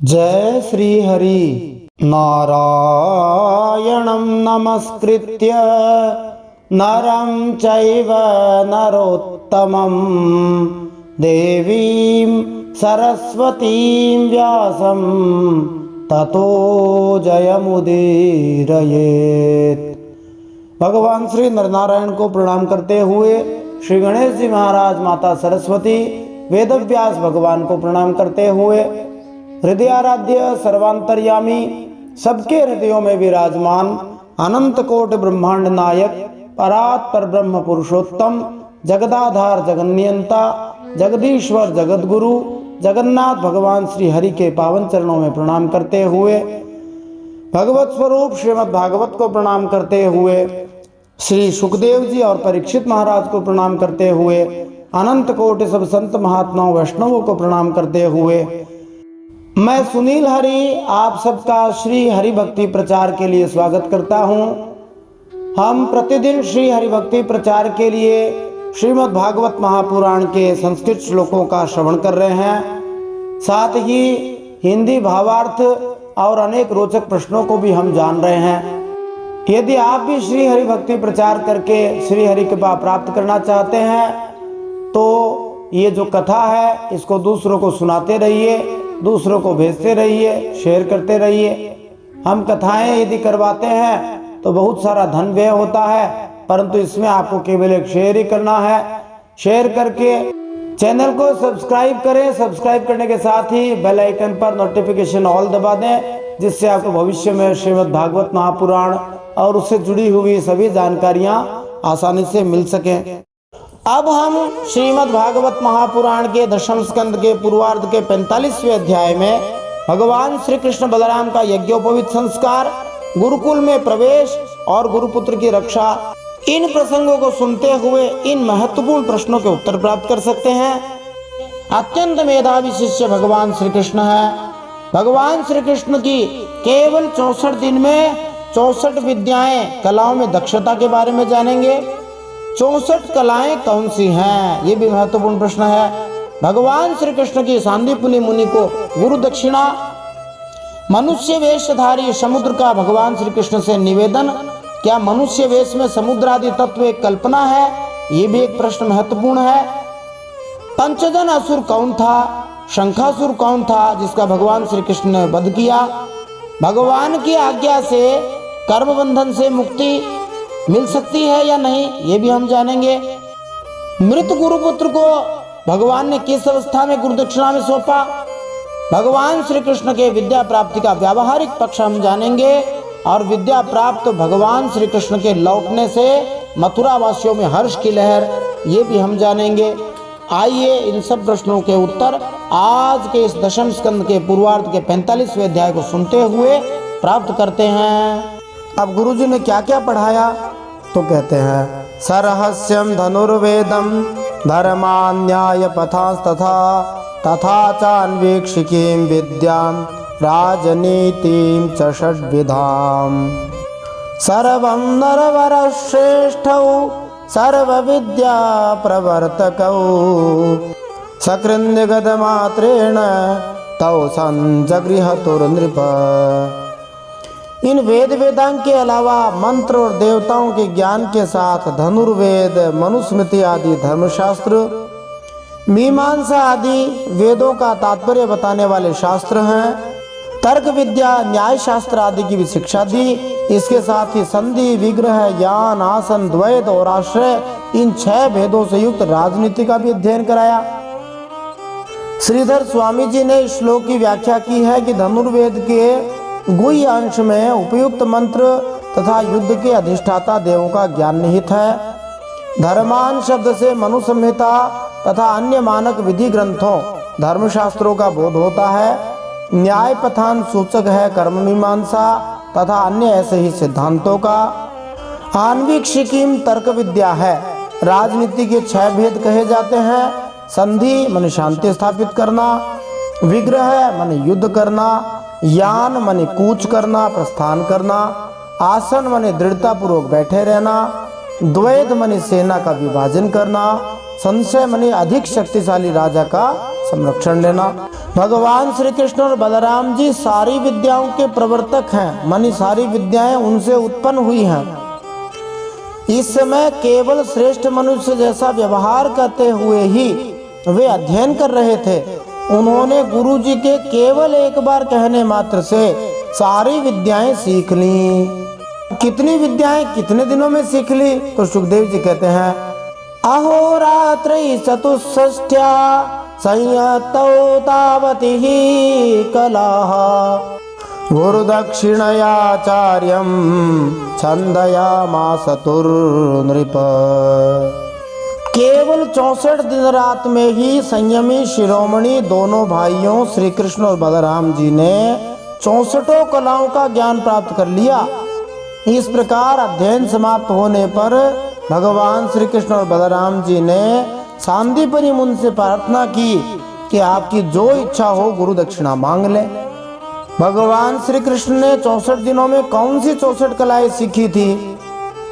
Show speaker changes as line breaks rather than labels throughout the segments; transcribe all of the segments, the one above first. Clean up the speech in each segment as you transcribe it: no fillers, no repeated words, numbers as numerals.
जय श्री हरि। नारायणं नमस्कृत्य नरं चैव नरोत्तमं देवीं सरस्वतीं व्यासं ततो जयमुदीरयेत्। भगवान श्री नरनारायण को प्रणाम करते हुए श्री गणेश जी महाराज, माता सरस्वती, वेदव्यास भगवान को प्रणाम करते हुए हृदयाराध्य सर्वांतर्यामी, सबके हृदयों में विराजमान, अनंत कोटि ब्रह्मांड नायक, परात् परब्रह्म पुरुषोत्तम, जगदाधार जगन्नियंता, जगदीश्वर जगदगुरु जगन्नाथ भगवान श्री हरि के पावन चरणों में प्रणाम करते हुए, भगवत स्वरूप श्रीमद् भागवत को प्रणाम करते हुए, श्री सुखदेव जी और परीक्षित महाराज को प्रणाम करते हुए, अनंत कोटि सब संत महात्माओं वैष्णवों को प्रणाम करते हुए, मैं सुनील हरि आप सबका श्री हरि भक्ति प्रचार के लिए स्वागत करता हूं। हम प्रतिदिन श्री हरि भक्ति प्रचार के लिए श्रीमद् भागवत महापुराण के संस्कृत श्लोकों का श्रवण कर रहे हैं, साथ ही हिंदी भावार्थ और अनेक रोचक प्रश्नों को भी हम जान रहे हैं। यदि आप भी श्री हरि भक्ति प्रचार करके श्री हरि कृपा प्राप्त करना चाहते हैं तो ये जो कथा है इसको दूसरों को सुनाते रहिए, दूसरों को भेजते रहिए, शेयर करते रहिए। हम कथाएं यदि करवाते हैं तो बहुत सारा धन व्यय होता है, परंतु इसमें आपको केवल एक शेयर ही करना है। शेयर करके चैनल को सब्सक्राइब करें। सब्सक्राइब करने के साथ ही बेल आइकन पर नोटिफिकेशन ऑल दबा दें, जिससे आपको भविष्य में श्रीमद् भागवत महापुराण और उससे जुड़ी हुई सभी जानकारियां आसानी से मिल सकें। अब हम श्रीमद् भागवत महापुराण के दशम स्कंद के पूर्वार्ध के 45वें अध्याय में भगवान श्री कृष्ण बलराम का यज्ञोपवीत संस्कार, गुरुकुल में प्रवेश और गुरुपुत्र की रक्षा, इन प्रसंगों को सुनते हुए इन महत्वपूर्ण प्रश्नों के उत्तर प्राप्त कर सकते हैं। अत्यंत मेधावी शिष्य भगवान श्री कृष्ण है। भगवान श्री कृष्ण की केवल 64 दिन में 64 विद्याएं, कलाओं में दक्षता के बारे में जानेंगे। 64 कलाएं कौन सी हैं, ये भी महत्वपूर्ण प्रश्न है। भगवान श्री कृष्ण की सांदीपनि मुनि को गुरु दक्षिणा, मनुष्य वेशधारी समुद्र का भगवान श्री कृष्ण से निवेदन, क्या मनुष्य वेश में समुद्र आदि तत्व एक कल्पना है, ये भी एक प्रश्न महत्वपूर्ण है। पंचजन असुर कौन था, शंखासुर कौन था जिसका भगवान श्री कृष्ण ने वध किया, भगवान की आज्ञा से कर्म बंधन से मुक्ति मिल सकती है या नहीं, ये भी हम जानेंगे। मृत गुरुपुत्र को भगवान ने किस अवस्था में गुरु दक्षिणा में सौंपा, भगवान श्री कृष्ण के विद्या प्राप्ति का व्यावहारिक पक्ष हम जानेंगे, और विद्या प्राप्त भगवान श्री कृष्ण के लौटने से मथुरा वासियों में हर्ष की लहर, ये भी हम जानेंगे। आइए इन सब प्रश्नों के उत्तर आज के इस दशम स्कंद के पूर्वार्ध के 45वें अध्याय को सुनते हुए प्राप्त करते हैं। अब गुरुजी ने क्या क्या पढ़ाया, तो कहते हैं सरहस्यम धनुर्वेदम धर्मान्याय पथास्तथा तथा चान्वीक्षिकीं विद्यां राजनीतिं च षड्विधाम् सर्वं नरवरश्रेष्ठौ सर्वविद्या प्रवर्तकौ सकृन्निगतमात्रेण तौ सञ्जगृहतुर्नृप। इन वेद वेदांग के अलावा मंत्र और देवताओं के ज्ञान के साथ धनुर्वेद, मनुस्मृति आदि धर्मशास्त्र, मीमांसा आदि वेदों का तात्पर्य बताने वाले शास्त्र हैं, तर्क विद्या, न्याय शास्त्र आदि की भी शिक्षा दी। इसके साथ ही संधि, विग्रह, ज्ञान, आसन, द्वैत और आश्रय, इन 6 भेदों से युक्त राजनीति का भी अध्ययन कराया। श्रीधर स्वामी जी ने इस श्लोक की व्याख्या की है कि धनुर्वेद के गुह्य अंश में उपयुक्त मंत्र तथा युद्ध के अधिष्ठाता देवों का ज्ञान निहित है। धर्मान शब्द से मनुसंहिता तथा अन्य मानक विधि ग्रंथों, धर्मशास्त्रों का बोध होता है। न्याय पथान सूचक है कर्म मीमांसा तथा अन्य ऐसे ही सिद्धांतों का। आन्वीक्षिकीम तर्क विद्या है। राजनीति के 6 भेद कहे जाते हैं। संधि माने शांति स्थापित करना, विग्रह माने युद्ध करना, यान माने कूच करना, प्रस्थान करना, आसन माने दृढ़ता पूर्वक बैठे रहना, द्वैत माने सेना का विभाजन करना, संशय माने अधिक शक्तिशाली राजा का संरक्षण लेना। भगवान श्री कृष्ण और बलराम जी सारी विद्याओं के प्रवर्तक हैं, मानी सारी विद्याएं उनसे उत्पन्न हुई हैं। इस समय केवल श्रेष्ठ मनुष्य जैसा व्यवहार करते हुए ही वे अध्ययन कर रहे थे। उन्होंने गुरु जी के केवल एक बार कहने मात्र से सारी विद्याएं सीख ली। कितनी विद्याएं कितने दिनों में सीख ली? तो सुखदेव जी कहते हैं, अहोरात्र चतुष्षष्ट्या संयतौ तावति ही कलाः गुरुदक्षिणयाचार्यं छन्दयामास नृप। केवल 64 दिन रात में ही संयमी शिरोमणि दोनों भाइयों श्री कृष्ण और बलराम जी ने 64 कलाओं का ज्ञान प्राप्त कर लिया। इस प्रकार अध्ययन समाप्त होने पर भगवान श्री कृष्ण और बलराम जी ने सांदीपनि मुनि से प्रार्थना की कि आपकी जो इच्छा हो गुरु दक्षिणा मांग ले। भगवान श्री कृष्ण ने 64 दिनों में कौन सी 64 कलाएं सीखी थी?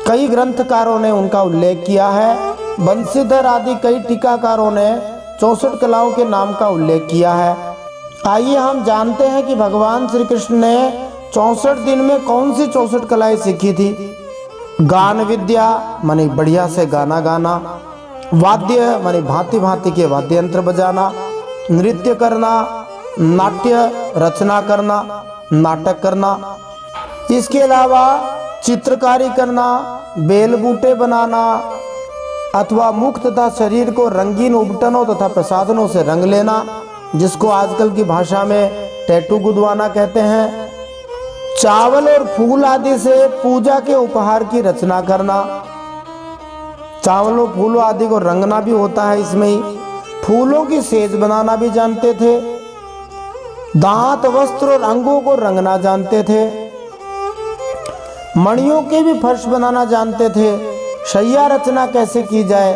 कई ग्रंथकारों ने उनका उल्लेख किया है। बंशीधर आदि कई टीकाकारों ने 64 कलाओं के नाम का उल्लेख किया है। आइए हम जानते हैं कि भगवान श्री कृष्ण ने 64 दिन में कौन सी 64 कलाएं सीखी थी। गान विद्या माने बढ़िया से गाना गाना, वाद्य माने भांति भांति के वाद्य यंत्र बजाना, नृत्य करना, नाट्य रचना करना, नाटक करना, इसके अलावा चित्रकारी करना, बेल बूटे बनाना अथवा मुख तथा शरीर को रंगीन उपटनों तथा प्रसाधनों से रंग लेना, जिसको आजकल की भाषा में टैटू गुदवाना कहते हैं। चावल और फूल आदि से पूजा के उपहार की रचना करना, चावलों फूलों आदि को रंगना भी होता है इसमें ही। फूलों की सेज बनाना भी जानते थे। दांत वस्त्र और अंगों को रंगना जानते थे। मणियों के भी फर्श बनाना जानते थे। शैया रचना कैसे की जाए,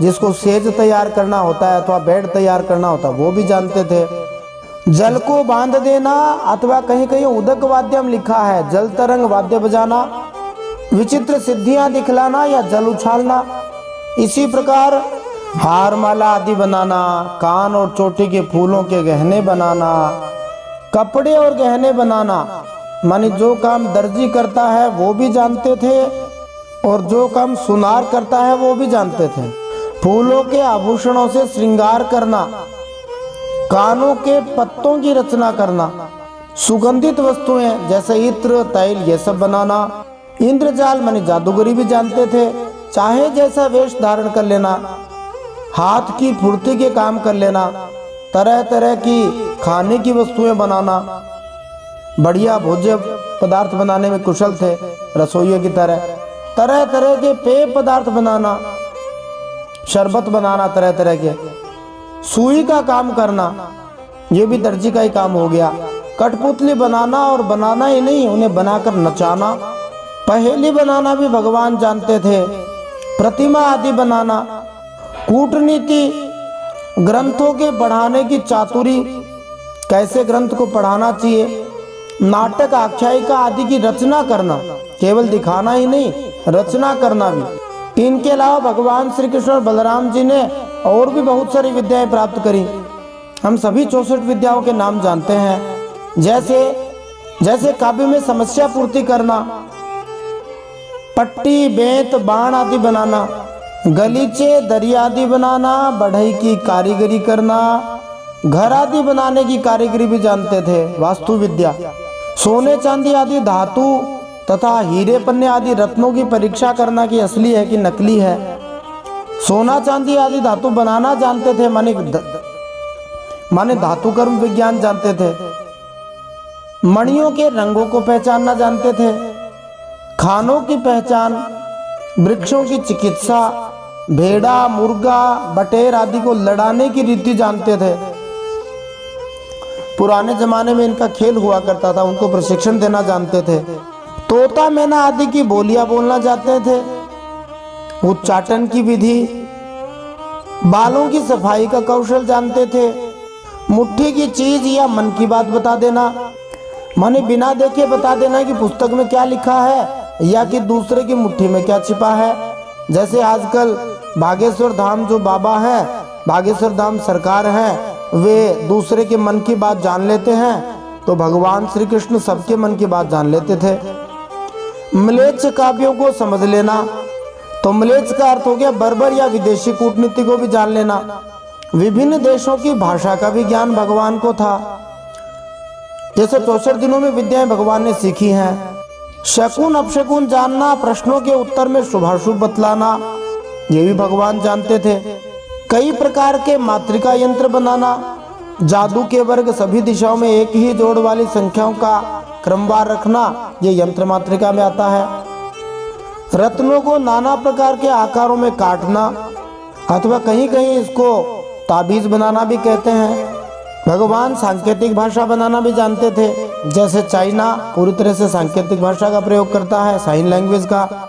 जिसको सेज तैयार करना होता है अथवा बेड तैयार करना होता है वो भी जानते थे। जल को बांध देना अथवा कहीं कहीं उदक वाद्यम लिखा है, जल तरंग वाद्य बजाना, विचित्र सिद्धियां दिखलाना या जल उछालना। इसी प्रकार हार माला आदि बनाना, कान और चोटी के फूलों के गहने बनाना, कपड़े और गहने बनाना, माने जो काम दर्जी करता है वो भी जानते थे और जो काम सुनार करता है वो भी जानते थे। फूलों के आभूषणों से श्रृंगार करना, कानों के पत्तों की रचना करना, सुगंधित वस्तुएं जैसे इत्र तैल ये सब बनाना, इंद्रजाल माने जादूगरी भी जानते थे, चाहे जैसा वेश धारण कर लेना, हाथ की फुर्ती के काम कर लेना, तरह तरह की खाने की वस्तुएं बनाना, बढ़िया भोज्य पदार्थ बनाने में कुशल थे रसोइयों की तरह, तरह तरह के पेय पदार्थ बनाना, शरबत बनाना तरह तरह के, सुई का काम करना ये भी दर्जी का ही काम हो गया, कठपुतली बनाना और बनाना ही नहीं उन्हें बनाकर नचाना, पहेली बनाना भी भगवान जानते थे, प्रतिमा आदि बनाना, कूटनीति ग्रंथों के पढ़ाने की चातुरी, कैसे ग्रंथ को पढ़ाना चाहिए, नाटक आख्यायिका आदि की रचना करना, केवल दिखाना ही नहीं रचना करना भी। इनके अलावा भगवान श्री कृष्ण और बलराम जी ने और भी बहुत सारी विद्याएं प्राप्त करी। हम सभी 64 विद्याओं के नाम जानते हैं, जैसे काव्य में समस्या पूर्ति करना, पट्टी बेंत बाण आदि बनाना, गलीचे दरिया आदि बनाना, बढ़ई की कारीगरी करना, घर आदि बनाने की कारीगरी भी जानते थे, वास्तु विद्या, सोने चांदी आदि धातु तथा हीरे पन्ने आदि रत्नों की परीक्षा करना कि असली है कि नकली है, सोना चांदी आदि धातु बनाना जानते थे, माने धातु कर्म विज्ञान जानते थे, मणियों के रंगों को पहचानना जानते थे, खानों की पहचान, वृक्षों की चिकित्सा, भेड़ा मुर्गा बटेर आदि को लड़ाने की रीति जानते थे। पुराने जमाने में इनका खेल हुआ करता था, उनको प्रशिक्षण देना जानते थे। तोता मैना आदि की बोलियां बोलना जानते थे, उच्चाटन की विधि, बालों की सफाई का कौशल जानते थे, मुट्ठी की चीज या मन की बात बता देना, माने बिना देखे बता देना कि पुस्तक में क्या लिखा है या कि दूसरे की मुट्ठी में क्या छिपा है। जैसे आजकल बागेश्वर धाम जो बाबा है, बागेश्वर धाम सरकार है, वे दूसरे के मन की बात जान लेते हैं, तो भगवान श्री कृष्ण सबके मन की बात जान लेते थे। म्लेच्छ काव्यों को समझ लेना, तो म्लेच्छ का अर्थ हो गया बर्बर या विदेशी कूटनीति को भी जान लेना। विभिन्न देशों की भाषा का भी ज्ञान भगवान को था। जैसे 64 दिनों में विद्याएं भगवान ने सीखी हैं। शकुन अपशकुन जानना, प्रश्नों के उत्तर में शुभाशुभ बतलाना, ये भी भगवान जानते थे। कई प्रकार के मात्रिका यंत्र बनाना, जादू के वर्ग, सभी दिशाओं में एक ही जोड़ वाली संख्याओं का क्रमवार रखना, ये यंत्र मात्रिका में आता है। रत्नों को नाना प्रकार के आकारों में काटना, अथवा कहीं कहीं इसको ताबीज बनाना भी कहते हैं। भगवान सांकेतिक भाषा बनाना भी जानते थे। जैसे चाइना पूरी तरह से सांकेतिक भाषा का प्रयोग करता है, साइन लैंग्वेज का।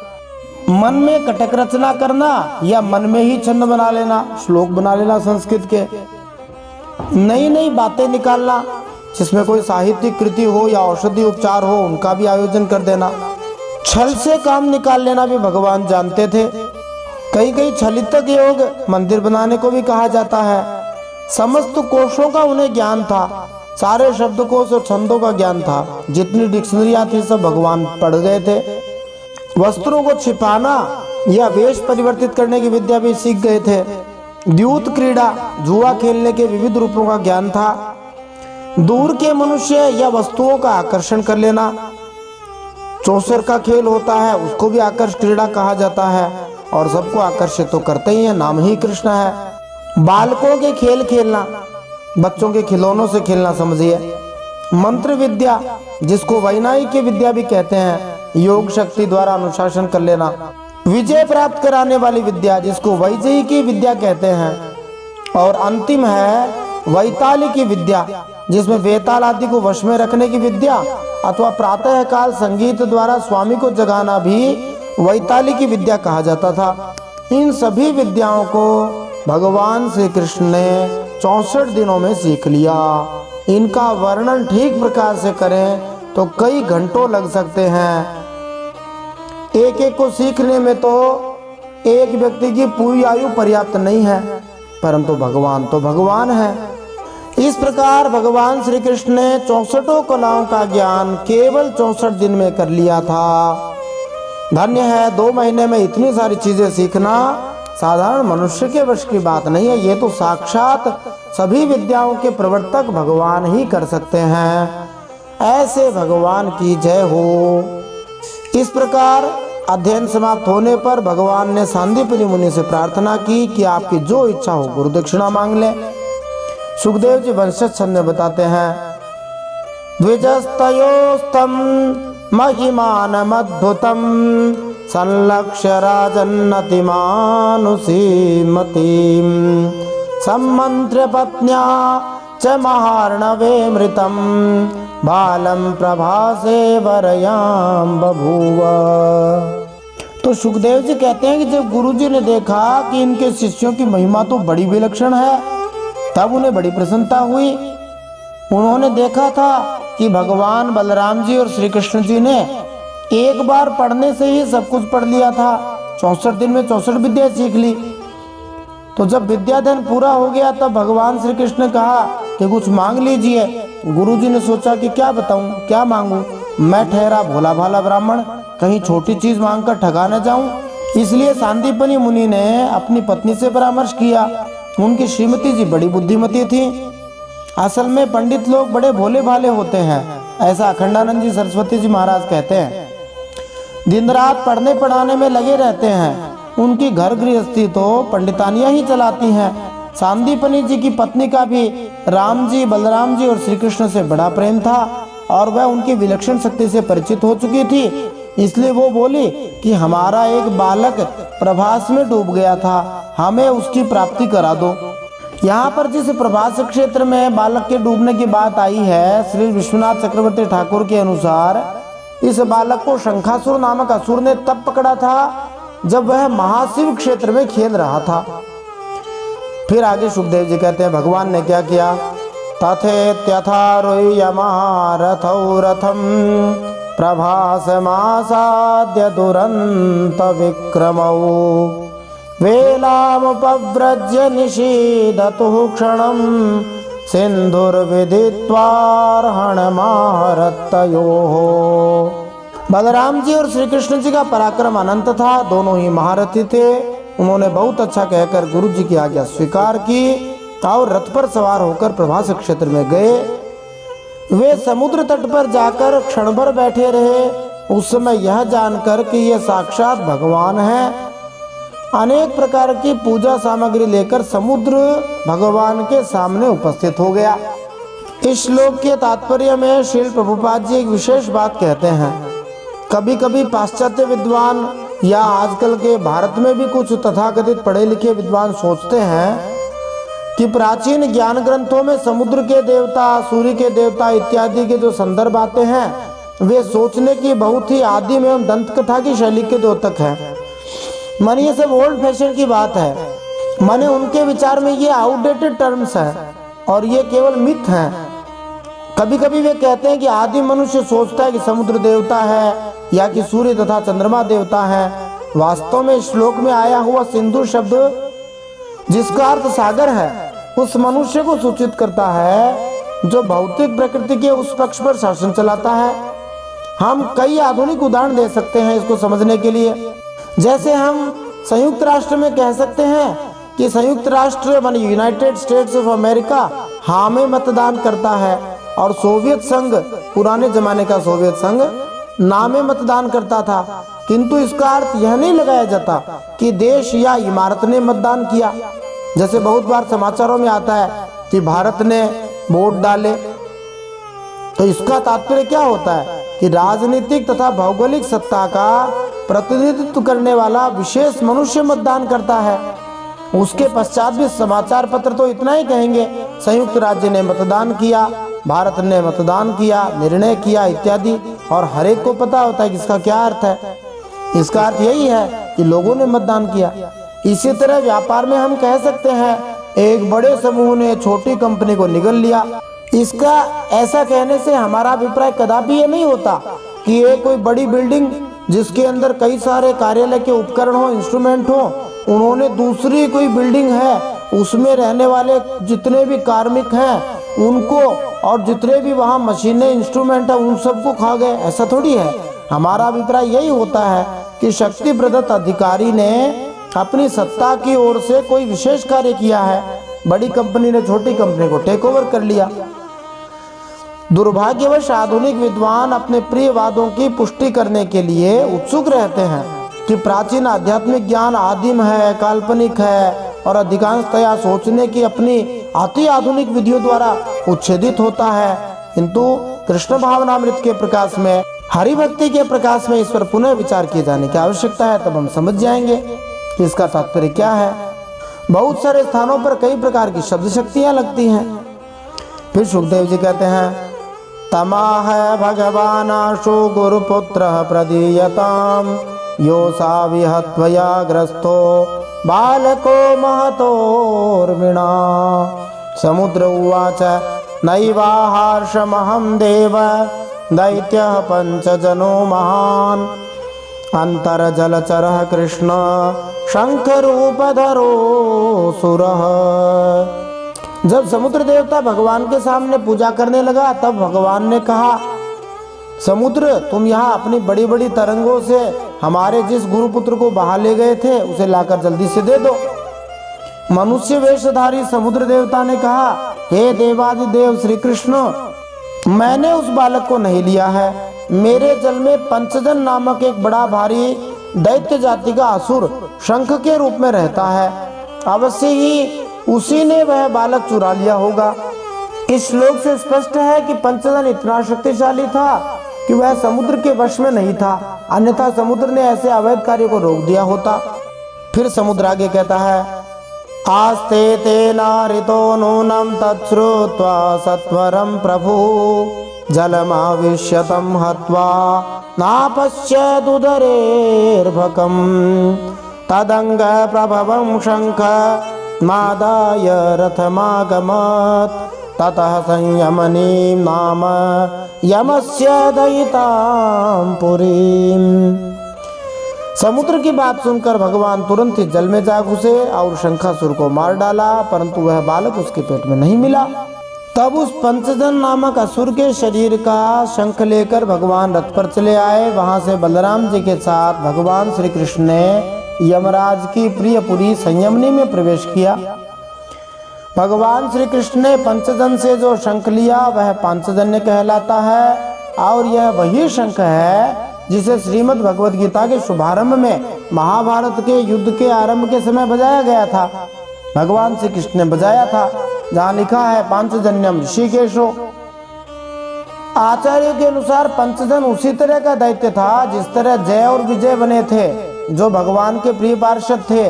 मन में कटक रचना करना या मन में ही छंद बना लेना, श्लोक बना लेना संस्कृत के। नई नई बातें निकालना, जिसमें कोई साहित्यिक कृति हो या औषधि उपचार हो, उनका भी आयोजन कर देना। छल से काम निकाल लेना भी भगवान जानते थे। कई कई छलितक योग मंदिर बनाने को भी कहा जाता है। समस्त कोशों का उन्हें ज्ञान था, सारे शब्दकोश और छंदों का ज्ञान था। जितनी डिक्शनरियां थी सब भगवान पढ़ गए थे। वस्त्रों को छिपाना या वेश परिवर्तित करने की विद्या भी सीख गए थे। द्यूत क्रीड़ा, जुआ खेलने के विविध रूपों का ज्ञान था। दूर के मनुष्य या वस्तुओं का आकर्षण कर लेना, चौसर का खेल होता है, उसको भी आकर्षण क्रीड़ा कहा जाता है। और सबको आकर्षित तो करते ही है, नाम ही कृष्ण है। बालकों के खेल खेलना, बच्चों के खिलौनों से खेलना समझिए। मंत्र विद्या, जिसको वैनायिक की विद्या भी कहते हैं, योग शक्ति द्वारा अनुशासन कर लेना। विजय प्राप्त कराने वाली विद्या, जिसको वैजयी की विद्या कहते हैं। और अंतिम है वैताली की विद्या, जिसमें वेताल आदि को वश में रखने की विद्या, अथवा प्रातः काल संगीत द्वारा स्वामी को जगाना भी वैताली की विद्या कहा जाता था। इन सभी विद्याओं को भगवान श्री कृष्ण ने 64 दिनों में सीख लिया। इनका वर्णन ठीक प्रकार से करें तो कई घंटों लग सकते हैं। एक एक को सीखने में तो एक व्यक्ति की पूरी आयु पर्याप्त नहीं है, परंतु भगवान तो भगवान है। इस प्रकार भगवान श्री कृष्ण ने 64 कलाओं का ज्ञान केवल 64 दिन में कर लिया था। धन्य है, 2 महीने में इतनी सारी चीजें सीखना साधारण मनुष्य के वश की बात नहीं है। ये तो साक्षात सभी विद्याओं के प्रवर्तक भगवान ही कर सकते हैं। ऐसे भगवान की जय हो। इस प्रकार अध्ययन समाप्त होने पर भगवान ने सांदीपनि मुनि से प्रार्थना की कि आपकी जो इच्छा हो गुरु दक्षिणा मांग ले। सुखदेव जी वंशज छंद में बताते हैं, द्विजस्तयोस्तम महिमानमद्भुतम संलक्ष्य राजन्नतिमानुषीमतीं सम्मंत्र्य पत्न्या च महार्णवेमृतं बालं प्रभासे वरयां बभूव। तो सुखदेव जी कहते हैं कि जब गुरुजी ने देखा कि इनके शिष्यों की महिमा तो बड़ी विलक्षण है, तब उन्हें बड़ी प्रसन्नता हुई। उन्होंने देखा था कि भगवान बलराम जी और श्री कृष्ण जी ने एक बार पढ़ने से ही सब कुछ पढ़ लिया था। 64 दिन में 64 विद्या सीख ली। तो जब विद्याधन पूरा हो गया तब भगवान श्री कृष्ण ने कहा कि कुछ मांग लीजिए। गुरुजी ने सोचा कि क्या बताऊं, क्या मांगूं। मैं ठहरा भोला भाला ब्राह्मण, कहीं छोटी चीज मांगकर ठगा न जाऊं। इसलिए सांदीपनि मुनि ने अपनी पत्नी से परामर्श किया। उनकी श्रीमती जी बड़ी बुद्धिमती थी। असल में पंडित लोग बड़े भोले भाले होते हैं, ऐसा अखंडानंद जी सरस्वती जी महाराज कहते हैं। दिन रात पढ़ने पढ़ाने में लगे रहते हैं। उनकी घर गृहस्थी तो पंडितानियां ही चलाती हैं। सांदीपनि जी की पत्नी का भी राम जी, बलराम जी और श्री कृष्ण से बड़ा प्रेम था और वह उनकी विलक्षण शक्ति से परिचित हो चुकी थी। इसलिए वो बोली कि हमारा एक बालक प्रभास में डूब गया था, हमें उसकी प्राप्ति करा दो। यहाँ पर जिस प्रभास क्षेत्र में बालक के डूबने की बात आई है, श्री विश्वनाथ चक्रवर्ती ठाकुर के अनुसार इस बालक को शंखासुर नामक असुर ने तब पकड़ा था जब वह महाशिव क्षेत्र में खेल रहा था। फिर आगे सुखदेव जी कहते हैं भगवान ने क्या किया। तथेत्यथारुह्यमारथौ रथम प्रभासमासाद्य दुरंत विक्रमौ वेलामुपव्रज्य निषीदतुः क्षणं सिंधुर्विदित्वार्हणमाहरतयोः। बलराम जी और श्री कृष्ण जी का पराक्रम अनंत था, दोनों ही महारथी थे। उन्होंने बहुत अच्छा कहकर गुरु जी की आज्ञा स्वीकार की और रथ पर सवार होकर प्रभास क्षेत्र में गए। वे समुद्र तट पर जाकर क्षण भर बैठे रहे। उस समय यह जानकर कि ये साक्षात भगवान हैं, अनेक प्रकार की पूजा सामग्री लेकर समुद्र भगवान के सामने उपस्थित हो गया। इस श्लोक के तात्पर्य में श्रील प्रभुपाद जी एक विशेष बात कहते हैं। कभी कभी पाश्चात्य विद्वान या आजकल के भारत में भी कुछ तथाकथित पढ़े लिखे विद्वान सोचते हैं कि प्राचीन ज्ञान ग्रंथों में समुद्र के देवता, सूर्य के देवता इत्यादि के जो संदर्भ आते हैं वे सोचने की बहुत ही आदिम एवं दंत कथा की शैली के द्योतक है। माने ये सब ओल्ड फैशन की बात है। माने उनके विचार में ये आउटडेटेड टर्म्स है और ये केवल मिथ है। कभी कभी वे कहते हैं कि आदि मनुष्य सोचता है कि समुद्र देवता है या कि सूर्य तथा चंद्रमा देवता है। वास्तव में श्लोक में आया हुआ सिंधु शब्द, जिसका अर्थ सागर है, उस मनुष्य को सूचित करता है जो भौतिक प्रकृति के उस पक्ष पर शासन चलाता है। हम कई आधुनिक उदाहरण दे सकते हैं इसको समझने के लिए। जैसे हम संयुक्त राष्ट्र में कह सकते हैं कि संयुक्त राष्ट्र माने यूनाइटेड स्टेट्स ऑफ अमेरिका हाँ में मतदान करता है और सोवियत संघ, पुराने जमाने का सोवियत संघ, ना में मतदान करता था। किंतु इसका अर्थ यह नहीं लगाया जाता कि देश या इमारत ने मतदान किया। जैसे बहुत बार समाचारों में आता है कि भारत ने वोट डाले, तो इसका तात्पर्य क्या होता है कि राजनीतिक तथा भौगोलिक सत्ता का प्रतिनिधित्व करने वाला विशेष मनुष्य मतदान करता है। उसके पश्चात भी समाचार पत्र तो इतना ही कहेंगे, संयुक्त राज्य ने मतदान किया, भारत ने मतदान किया, निर्णय किया इत्यादि, और हर एक को पता होता है कि इसका क्या अर्थ है। इसका अर्थ यही है कि लोगों ने मतदान किया। इसी तरह व्यापार में हम कह सकते हैं एक बड़े समूह ने छोटी कंपनी को निगल लिया। इसका ऐसा कहने से हमारा अभिप्राय कदापि ये नहीं होता कि ये कोई बड़ी बिल्डिंग जिसके अंदर कई सारे कार्यालय के उपकरण हो, इंस्ट्रूमेंट हो, उन्होंने दूसरी कोई बिल्डिंग है उसमें रहने वाले जितने भी कार्मिक हैं उनको और जितने भी वहाँ मशीनें इंस्ट्रूमेंट है उन सबको खा गए, ऐसा थोड़ी है। हमारा अभिप्राय यही होता है कि शक्ति प्रदत्त अधिकारी ने अपनी सत्ता की ओर से कोई विशेष कार्य किया है, बड़ी कंपनी ने छोटी कंपनी को टेक ओवर कर लिया। दुर्भाग्यवश आधुनिक विद्वान अपने प्रिय वादों की पुष्टि करने के लिए उत्सुक रहते हैं कि प्राचीन आध्यात्मिक ज्ञान आदिम है, काल्पनिक है और अधिकांशतया सोचने की अपनी अति आधुनिक विधियों द्वारा उच्छेदित होता है। किंतु कृष्ण भावनामृत के प्रकाश में, हरि भक्ति के प्रकाश में इस पर पुनः विचार किए जाने की आवश्यकता है। तब हम समझ जाएंगे कि इसका तात्पर्य क्या है। बहुत सारे स्थानों पर कई प्रकार की शब्द शक्तियां लगती हैं। फिर सुखदेव जी कहते हैं, तमाह भगवानाशु गुरुपुत्र प्रदीयताम योसा विहत्वया ग्रस्तो बालको महतोर्मिणा। समुद्र उवाच नैवाहार्षमहं देव दैत्यः पंचजनो महान् अंतर्जलचरः कृष्ण शंखरूपधरो सुरः। जब समुद्र देवता भगवान के सामने पूजा करने लगा तब भगवान ने कहा, समुद्र तुम यहाँ अपनी बड़ी बड़ी तरंगों से हमारे जिस गुरुपुत्र को बहा ले गए थे उसे लाकर जल्दी से दे दो। मनुष्य वेशधारी समुद्र देवता ने कहा, हे देवादिदेव श्री कृष्ण, मैंने उस बालक को नहीं लिया है। मेरे जल में पंचजन नामक एक बड़ा भारी दैत्य जाति का असुर शंख के रूप में रहता है। अवश्य ही उसी ने वह बालक चुरा लिया होगा। इस श्लोक से स्पष्ट है कि पंचजन इतना शक्तिशाली था कि वह समुद्र के वश में नहीं था, अन्यथा समुद्र ने ऐसे अवैध कार्य को रोक दिया होता। फिर समुद्र आगे कहता है, आस्ते तेनारितो नूनम तच्छ्रुत्वा सत्वरम प्रभु जलमाविश्यतं हत्वा नापश्यदुदरेर्भकम् तदंग प्रभवं शंख मादाय रथमागमत् ततः संयमनीं नाम यमस्य दयितां पुरीम्। समुद्र की बात सुनकर भगवान तुरंत ही जल में जा घुसे और शंखासुर को मार डाला, परंतु वह बालक उसके पेट में नहीं मिला। तब उस पंचजन नामक असुर के शरीर का शंख लेकर भगवान रथ पर चले आए। वहां से बलराम जी के साथ भगवान श्री कृष्ण ने यमराज की प्रियपुरी संयमनी में प्रवेश किया। भगवान श्री कृष्ण ने पंचजन से जो शंख लिया वह पांचजन्य कहलाता है, और यह वही शंख है जिसे श्रीमद् भगवद गीता के शुभारंभ में महाभारत के युद्ध के आरंभ के समय बजाया गया था। भगवान श्री कृष्ण ने बजाया था, जहाँ लिखा है पांचजन्यम ऋषिकेशो। आचार्य के अनुसार पंचजन उसी तरह का दैत्य था जिस तरह जय और विजय बने थे, जो भगवान के प्रिय पार्षद थे,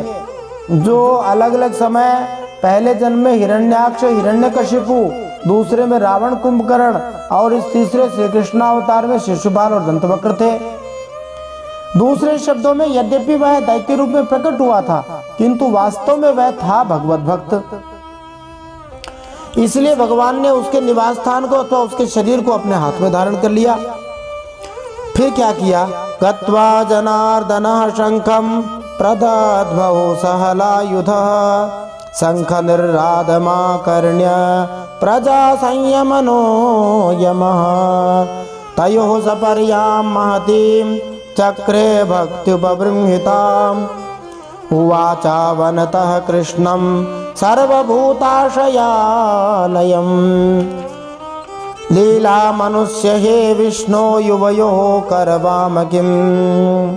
जो अलग अलग समय पहले जन्म में हिरण्याक्ष हिरण्यकशिपु, दूसरे में रावण कुंभकर्ण और इस तीसरे श्री कृष्ण अवतार में शिशुपाल और दंतवक्र थे। दूसरे शब्दों में यद्यपि वह दैत्य रूप में प्रकट हुआ था, किंतु वास्तव में वह था भगवत भक्त। इसलिए भगवान ने उसके निवास स्थान को अथवा उसके शरीर को अपने हाथ में धारण कर लिया। फिर क्या किया? गत्वा जनार्दनः शंखम प्रदद्भवो सहलायुधः शंख निर्राधमाकर्ण्य प्रजा संयमनो यमः तयोः सपर्यां महतीं चक्रे भक्त्युपबृंहिताम् उवाचा वनतः कृष्णं सर्वभूताशयालयम् लीला मनुष्य हे विष्णो युवयो करवाम किम्।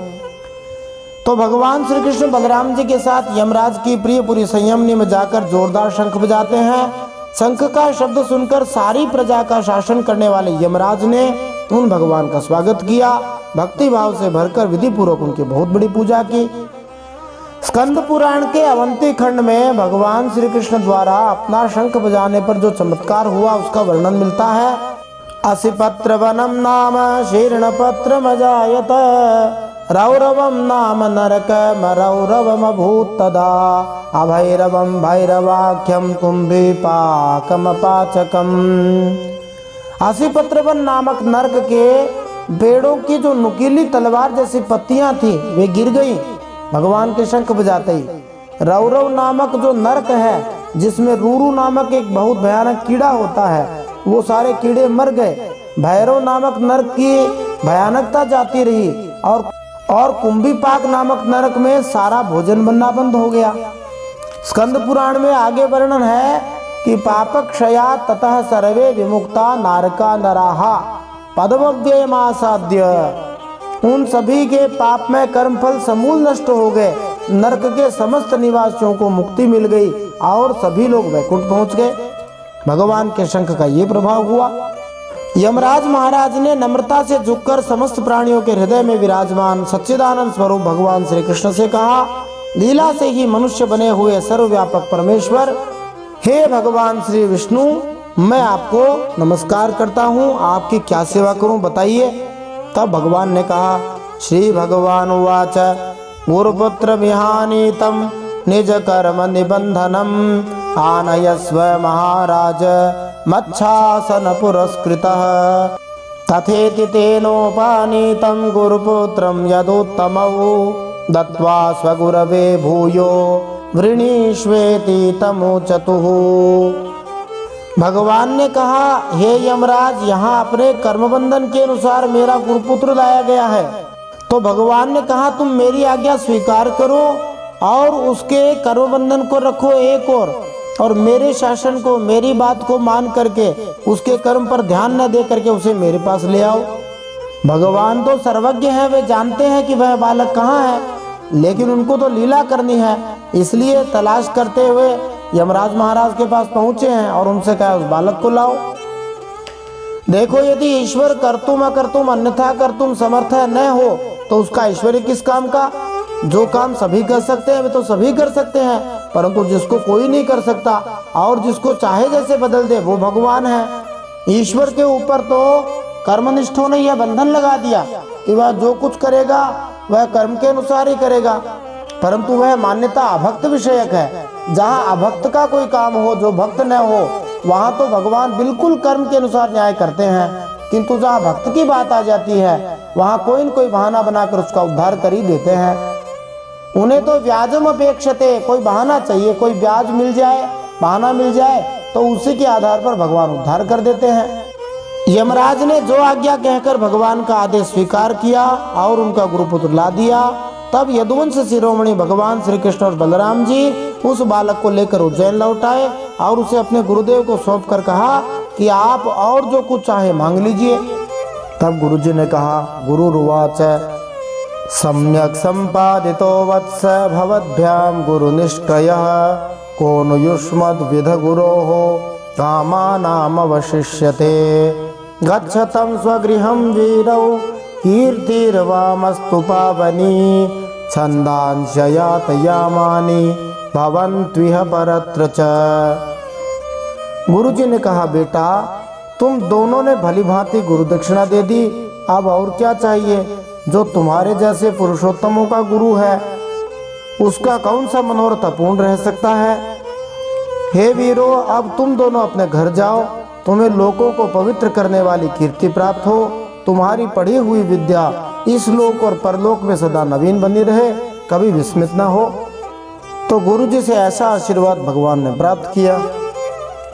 तो भगवान श्री कृष्ण बलराम जी के साथ यमराज की प्रियपुरी संयमनी में जाकर जोरदार शंख बजाते हैं। शंख का शब्द सुनकर सारी प्रजा का शासन करने वाले यमराज ने उन भगवान का स्वागत किया। भक्ति भाव से भरकर विधि पूर्वक उनकी बहुत बड़ी पूजा की। स्कंद पुराण के अवंती खंड में भगवान श्री कृष्ण द्वारा अपना शंख बजाने पर जो चमत्कार हुआ उसका वर्णन मिलता है। असिपत्र वनम नाम शीर्णपत्र मजायत रौरवम नाम नरक मरौरवमभूत तदा अभैरवम भैरवाख्यम कुंभीपाकमपाचकम। असिपत्रवन नामक नरक के पेड़ों की जो नुकीली तलवार जैसी पत्तियां थी वे गिर गईं भगवान के शंख बजाते ही। रौरव नामक जो नरक है जिसमें रूरू नामक एक बहुत भयानक कीड़ा होता है, वो सारे कीड़े मर गए। भैरव नामक नरक की भयानकता जाती रही और कुंभीपाक नामक नरक में सारा भोजन बनना बंद हो गया। स्कंद पुराण में आगे वर्णन है कि पापक्षया ततः सर्वे विमुक्ता नारका नराहा पदमव्ययमासाद्य। उन सभी के पाप में कर्मफल समूल नष्ट हो गए, नरक के समस्त निवासियों को मुक्ति मिल गई और सभी लोग वैकुंठ पहुंच गए। भगवान के शंख का ये प्रभाव हुआ। यमराज महाराज ने नम्रता से झुककर समस्त प्राणियों के हृदय में विराजमान सच्चिदानंद स्वरूप भगवान श्री कृष्ण से कहा, लीला से ही मनुष्य बने हुए सर्वव्यापक परमेश्वर, हे भगवान श्री विष्णु, मैं आपको नमस्कार करता हूँ, आपकी क्या सेवा करूँ बताइए। तब भगवान ने कहा, श्री भगवान उवाच गुरुपुत्र विहानीतम निज कर्म निबंधनम आनयस्व महाराज मच्छासन पुरस्कृतः तथेति तेनोपानीतं गुरुपुत्रं यदुत्तमौ दत्त्वा स्वगुरवे भूयो वृणीष्वेति तमोचतुः। भगवान ने कहा, हे यमराज, यहाँ अपने कर्मबंधन के अनुसार मेरा गुरुपुत्र लाया गया है। तो भगवान ने कहा, तुम मेरी आज्ञा स्वीकार करो और उसके कर्मबंधन को रखो एक और मेरे शासन को, मेरी बात को मान करके उसके कर्म पर ध्यान न दे करके उसे मेरे पास ले आओ। भगवान तो सर्वज्ञ हैं, वे जानते हैं कि वह बालक कहाँ है, लेकिन उनको तो लीला करनी है, इसलिए तलाश करते हुए यमराज महाराज के पास पहुंचे हैं और उनसे कहा, उस बालक को लाओ। देखो, यदि ईश्वर कर्तुम अकर्तुम अन्यथा कर्तुम समर्थ न हो तो उसका ऐश्वर्य किस काम का। जो काम सभी कर सकते हैं वे तो सभी कर सकते हैं, परंतु जिसको कोई नहीं कर सकता और जिसको चाहे जैसे बदल दे वो भगवान है। ईश्वर के ऊपर तो कर्मनिष्ठों ने यह बंधन लगा दिया कि वह जो कुछ करेगा वह कर्म के अनुसार ही करेगा, परंतु वह मान्यता अभक्त विषयक है। जहाँ अभक्त का कोई काम हो, जो भक्त न हो, वहाँ तो भगवान बिल्कुल कर्म के अनुसार न्याय करते हैं। किंतु जहाँ भक्त की बात आ जाती है वहाँ कोई न कोई बहाना बनाकर उसका उद्धार कर ही देते हैं। उन्हें तो व्याजम अपेक्षते, कोई बहाना चाहिए, कोई ब्याज मिल जाए, बहाना मिल जाए तो उसी के आधार पर भगवान उद्धार कर देते हैं। यमराज ने जो आज्ञा कहकर भगवान का आदेश स्वीकार किया और उनका गुरुपुत्र ला दिया। तब यदुवंश शिरोमणि भगवान श्री कृष्ण और बलराम जी उस बालक को लेकर उज्जैन लौट आए और उसे अपने गुरुदेव को सौंप कर कहा कि आप और जो कुछ चाहे मांग लीजिए। तब गुरुजी ने कहा, गुरुरुवाच सम्यक संपादितो वत्स भवद्भ्याम गुरुनिष्ठयः को नु युष्मद् विध गुरोः कामानाम् अवशिष्यते गच्छतं स्वगृहं वीरौ कीर्तिर्वामस्तु पावनी छन्दांशयातयामानि भवन्त्विह परत्र च। गुरुजी ने कहा, बेटा तुम दोनों ने भली भांति गुरु दक्षिणा दे दी, अब और क्या चाहिए। जो तुम्हारे जैसे पुरुषोत्तमों का गुरु है उसका कौन सा मनोरथ अपूर्ण रह सकता है। हे वीरो, अब तुम दोनों अपने घर जाओ, तुम्हें लोगों को पवित्र करने वाली कीर्ति प्राप्त हो, तुम्हारी पढ़ी हुई विद्या इस लोक और परलोक में सदा नवीन बनी रहे, कभी विस्मित न हो। तो गुरु जी से ऐसा आशीर्वाद भगवान ने प्राप्त किया।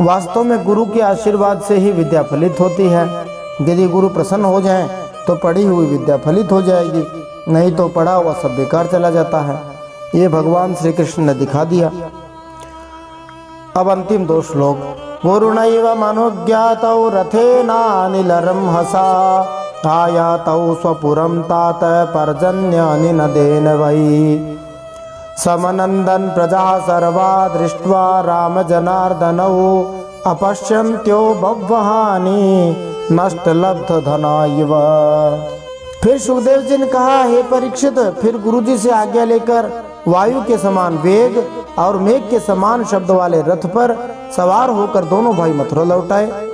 वास्तव में गुरु के आशीर्वाद से ही विद्या फलित होती है। यदि गुरु प्रसन्न हो जाएं तो पढ़ी हुई विद्या फलित हो जाएगी, नहीं तो पढ़ा हुआ सब बेकार चला जाता है। ये भगवान श्री कृष्ण ने दिखा दिया। अब अंतिम 2 श्लोक। गुरुणैव मनुज्ञातौ रथेनानिलरंहसा आयातौ स्वपुरं तात पर्जन्यानि नदेन वै समनन्दन् प्रजा सर्वा दृष्ट्वा रामजनार्दनौ अपश्यन्त्यो बह्वहानि नष्टलब्धधनायैव। फिर सुखदेव जी ने कहा, हे परीक्षित, फिर गुरुजी से आज्ञा लेकर वायु के समान वेग और मेघ के समान शब्द वाले रथ पर सवार होकर दोनों भाई मथुरा लौट आए।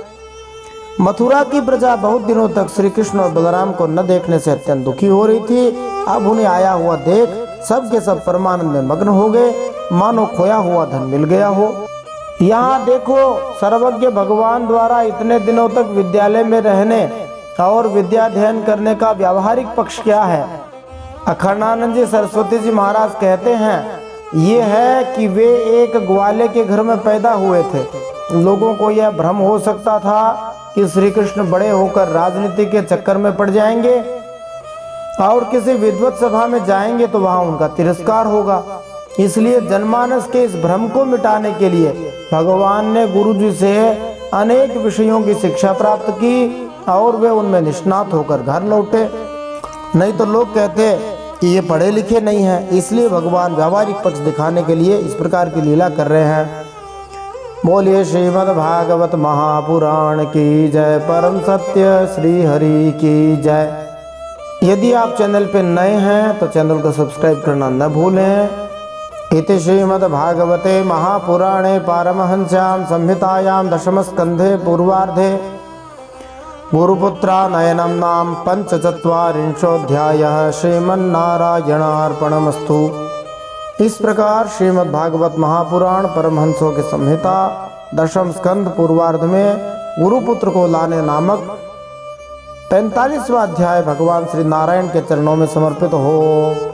मथुरा की प्रजा बहुत दिनों तक श्री कृष्ण और बलराम को न देखने से अत्यंत दुखी हो रही थी। अब उन्हें आया हुआ देख सब के सब परमानंद में मग्न हो गए, मानो खोया हुआ धन मिल गया हो। यहाँ देखो, सर्वज्ञ भगवान द्वारा इतने दिनों तक विद्यालय में रहने और विद्या अध्ययन करने का व्यावहारिक पक्ष क्या है। अखंडानंद जी सरस्वती जी महाराज कहते हैं, ये है कि वे एक ग्वाले के घर में पैदा हुए थे। लोगों को यह भ्रम हो सकता था कि श्री कृष्ण बड़े होकर राजनीति के चक्कर में पड़ जाएंगे और किसी विद्वत सभा में जाएंगे तो वहां उनका तिरस्कार होगा। इसलिए जनमानस के इस भ्रम को मिटाने के लिए भगवान ने गुरु जी से अनेक विषयों की शिक्षा प्राप्त की और वे उनमें निष्णात होकर घर लौटे। नहीं तो लोग कहते कि ये पढ़े लिखे नहीं हैं, इसलिए भगवान व्यावहारिक पक्ष दिखाने के लिए इस प्रकार की लीला कर रहे हैं। बोलिए श्रीमद् भागवत महापुराण की जय, परम सत्य श्री हरि की जय। यदि आप चैनल पे नए हैं तो चैनल को सब्सक्राइब करना न भूलें। इति श्रीमद् भागवते महापुराणे पारमहंस्यां संहितायां दशमस्कन्धे पूर्वार्धे गुरुपुत्रानयनं नाम 45वांशोऽध्यायः। श्रीमन्नारायणार्पणमस्तु। इस प्रकार श्रीमद् भागवत महापुराण परमहंसों की संहिता दशम स्कंध पूर्वार्ध में गुरुपुत्र को लाने नामक 45वां अध्याय भगवान श्री नारायण के चरणों में समर्पित हो।